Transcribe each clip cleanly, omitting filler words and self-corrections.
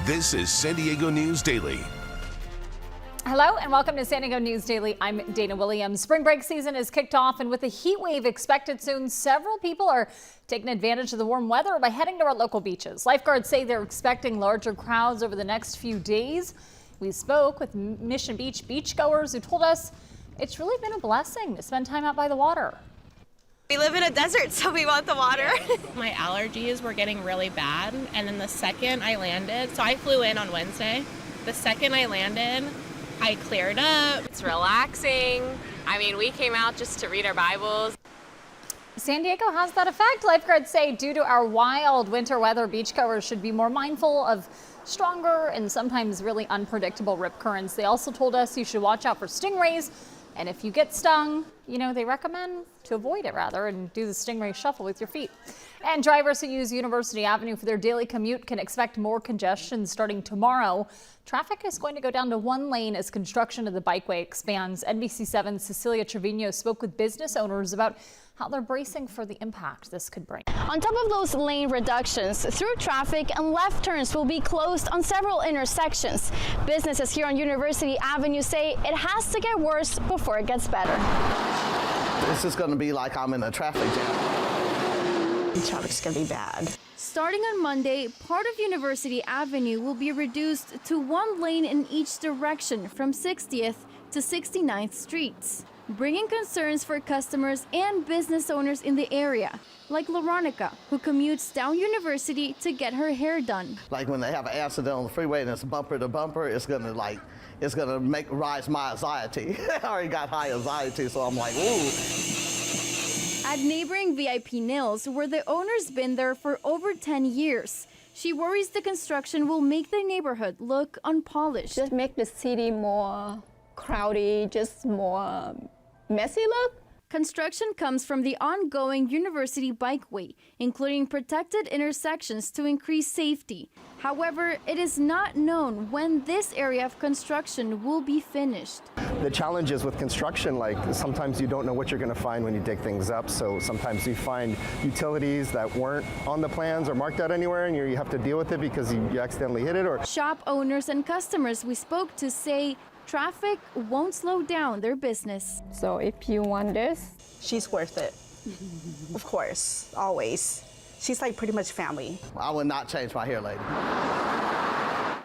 This is San Diego News Daily. Hello and welcome to San Diego News Daily. I'm Dana Williams. Spring break season is kicked off, and with a heat wave expected soon, several people are taking advantage of the warm weather by heading to our local beaches. Lifeguards say they're expecting larger crowds over the next few days. We spoke with Mission Beach beachgoers who told us it's really been a blessing to spend time out by the water. We live in a desert, so we want the water. My allergies were getting really bad, and then the second I landed, so I flew in on Wednesday. The second I landed, I cleared up. It's relaxing. I mean, we came out just to read our Bibles. San Diego has that effect. Lifeguards say due to our wild winter weather, beachgoers should be more mindful of stronger and sometimes really unpredictable rip currents. They also told us you should watch out for stingrays. And if you get stung, they recommend to avoid it rather and do the stingray shuffle with your feet. And drivers who use University Avenue for their daily commute can expect more congestion starting tomorrow. Traffic is going to go down to one lane as construction of the bikeway expands. NBC7's Cecilia Trevino spoke with business owners about how they're bracing for the impact this could bring. On top of those lane reductions, through traffic and left turns will be closed on several intersections. Businesses here on University Avenue say it has to get worse before it gets better. It's just going to be like I'm in a traffic jam. The traffic's going to be bad. Starting on Monday, part of University Avenue will be reduced to one lane in each direction from 60th to 69th Streets, bringing concerns for customers and business owners in the area, like Veronica, who commutes down University to get her hair done. Like when they have an accident on the freeway and it's bumper to bumper, it's gonna rise my anxiety. I already got high anxiety, so I'm like, ooh. At neighboring VIP Nils, where the owner's been there for over 10 years, she worries the construction will make the neighborhood look unpolished. Just make the city more crowded, just more messy look. Construction comes from the ongoing University Bikeway, including protected intersections to increase safety. However, it is not known when this area of construction will be finished. The challenges with construction, like sometimes you don't know what you're going to find when you dig things up, so sometimes you find utilities that weren't on the plans or marked out anywhere, and you have to deal with it because you accidentally hit it. Or shop owners and customers we spoke to say traffic won't slow down their business. So if you want this, she's worth it. Of course, always. She's like pretty much family. I would not change my hair lady.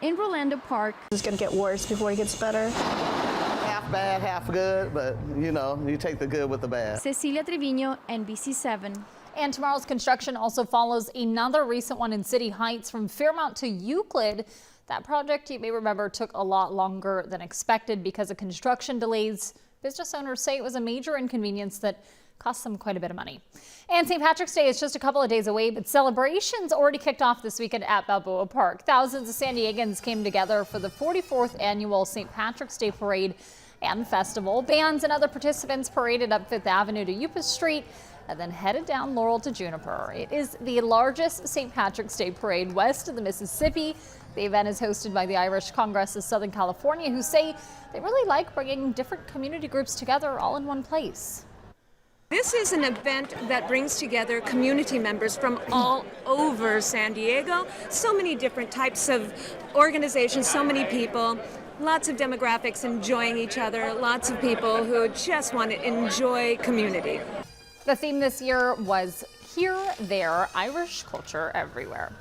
In Balboa Park, it's gonna get worse before it gets better. Half bad, half good, but you take the good with the bad. Cecilia Trevino, NBC7. And tomorrow's construction also follows another recent one in City Heights from Fairmount to Euclid. That project, you may remember, took a lot longer than expected because of construction delays. Business owners say it was a major inconvenience that cost them quite a bit of money. And St. Patrick's Day is just a couple of days away, but celebrations already kicked off this weekend at Balboa Park. Thousands of San Diegans came together for the 44th annual St. Patrick's Day Parade and Festival. Bands and other participants paraded up Fifth Avenue to Upas Street and then headed down Laurel to Juniper. It is the largest St. Patrick's Day parade west of the Mississippi. The event is hosted by the Irish Congress of Southern California, who say they really like bringing different community groups together all in one place. This is an event that brings together community members from all over San Diego. So many different types of organizations, so many people, lots of demographics enjoying each other, lots of people who just want to enjoy community. The theme this year was Here, There, Irish Culture Everywhere.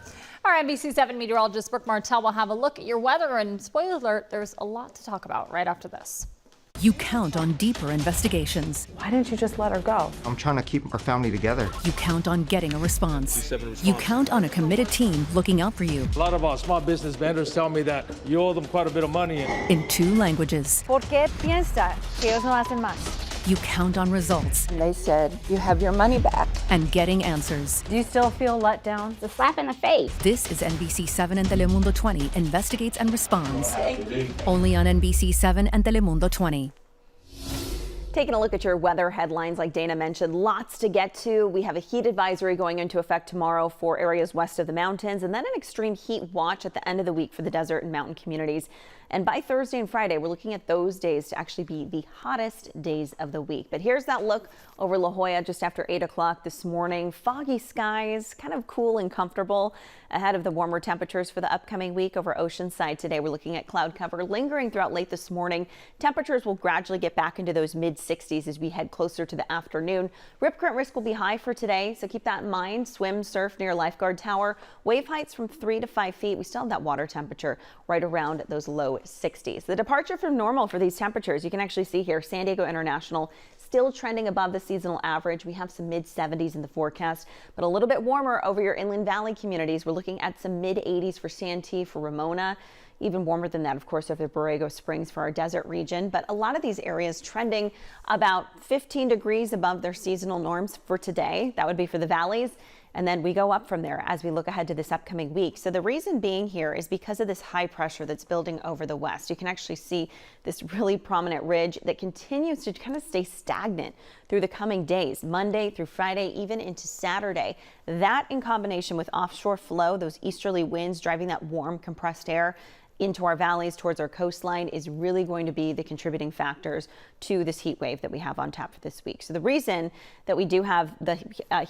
Our NBC7 meteorologist Brooke Martell will have a look at your weather, and spoiler alert, there's a lot to talk about right after this. You count on deeper investigations. Why didn't you just let her go? I'm trying to keep our family together. You count on getting a response. You count on a committed team looking out for you. A lot of our small business vendors tell me that you owe them quite a bit of money. In 2 languages. ¿Por qué piensa que ellos no hacen más? You count on results. And they said, you have your money back. And getting answers. Do you still feel let down? it's a slap in the face. This is NBC7 and Telemundo 20 investigates and responds. Only on NBC7 and Telemundo 20. Taking a look at your weather headlines, like Dana mentioned, lots to get to. We have a heat advisory going into effect tomorrow for areas west of the mountains, and then an extreme heat watch at the end of the week for the desert and mountain communities. And by Thursday and Friday, we're looking at those days to actually be the hottest days of the week. But here's that look over La Jolla just after 8 o'clock this morning. Foggy skies, kind of cool and comfortable ahead of the warmer temperatures for the upcoming week. Over Oceanside today, we're looking at cloud cover lingering throughout late this morning. Temperatures will gradually get back into those mid-60s as we head closer to the afternoon. Rip current risk will be high for today, so keep that in mind. Swim, surf near Lifeguard Tower. Wave heights from 3 to 5 feet. We still have that water temperature right around those low 60s. The departure from normal for these temperatures, you can actually see here, San Diego International still trending above the seasonal average. We have some mid-70s in the forecast, but a little bit warmer over your inland valley communities. We're looking at some mid-80s for Santee, for Ramona. Even warmer than that, of course, over Borrego Springs for our desert region. But a lot of these areas trending about 15 degrees above their seasonal norms for today. That would be for the valleys. And then we go up from there as we look ahead to this upcoming week. So the reason being here is because of this high pressure that's building over the west. You can actually see this really prominent ridge that continues to kind of stay stagnant through the coming days, Monday through Friday, even into Saturday. That in combination with offshore flow, those easterly winds driving that warm compressed air into our valleys towards our coastline is really going to be the contributing factors to this heat wave that we have on tap for this week. So the reason that we do have the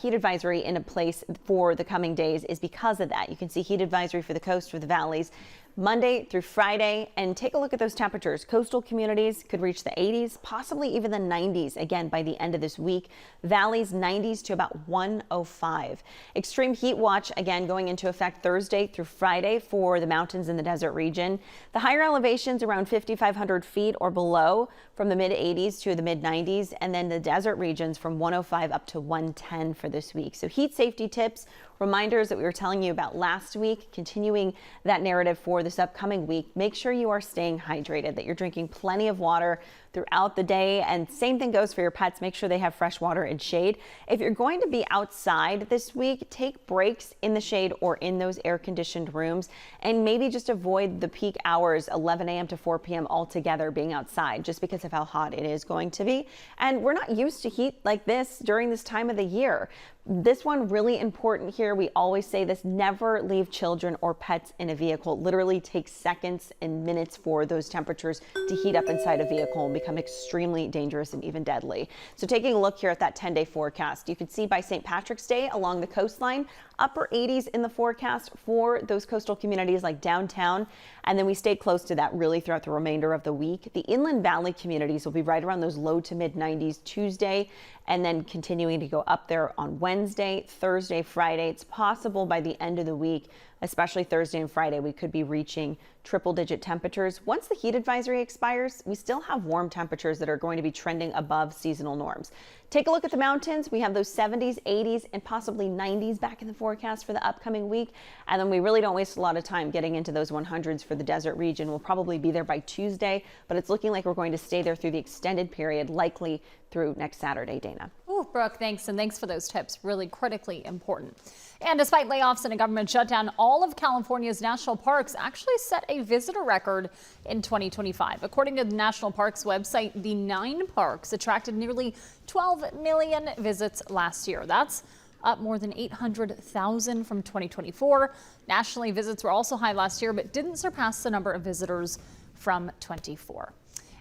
heat advisory in place for the coming days is because of that. You can see heat advisory for the coast, for the valleys, Monday through Friday, and take a look at those temperatures. Coastal communities could reach the 80s, possibly even the 90s again by the end of this week. Valleys 90s to about 105. Extreme heat watch again going into effect Thursday through Friday for the mountains and the desert region. The higher elevations around 5,500 feet or below from the mid 80s to the mid 90s, and then the desert regions from 105 up to 110 for this week. So heat safety tips, reminders that we were telling you about last week, continuing that narrative for this upcoming week. Make sure you are staying hydrated, that you're drinking plenty of water throughout the day, and same thing goes for your pets. Make sure they have fresh water and shade. If you're going to be outside this week, take breaks in the shade or in those air-conditioned rooms, and maybe just avoid the peak hours, 11 a.m. to 4 p.m. altogether being outside, just because of how hot it is going to be. And we're not used to heat like this during this time of the year. This one really important here. We always say this: never leave children or pets in a vehicle. It literally takes seconds and minutes for those temperatures to heat up inside a vehicle and become extremely dangerous and even deadly. So taking a look here at that 10-day forecast, you can see by St. Patrick's Day along the coastline, upper 80s in the forecast for those coastal communities like downtown. And then we stay close to that really throughout the remainder of the week. The inland valley communities will be right around those low to mid 90s Tuesday, and then continuing to go up there on Wednesday, Thursday, Friday. It's possible by the end of the week, especially Thursday and Friday, we could be reaching triple-digit temperatures. Once the heat advisory expires, we still have warm temperatures that are going to be trending above seasonal norms. Take a look at the mountains. We have those 70s, 80s, and possibly 90s back in the forecast for the upcoming week. And then we really don't waste a lot of time getting into those 100s for the desert region. We'll probably be there by Tuesday, but it's looking like we're going to stay there through the extended period, likely through next Saturday, Dana. Ooh, Brooke, thanks. And thanks for those tips. Really critically important. And despite layoffs and a government shutdown, all of California's national parks actually set a visitor record in 2025. According to the National Parks website, the 9 parks attracted nearly 12 million visits last year. That's up more than 800,000 from 2024. Nationally, visits were also high last year, but didn't surpass the number of visitors from 24.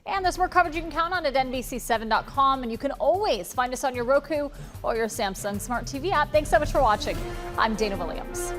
And there's more coverage you can count on at NBC7.com, and you can always find us on your Roku or your Samsung Smart TV app. Thanks so much for watching. I'm Dana Williams.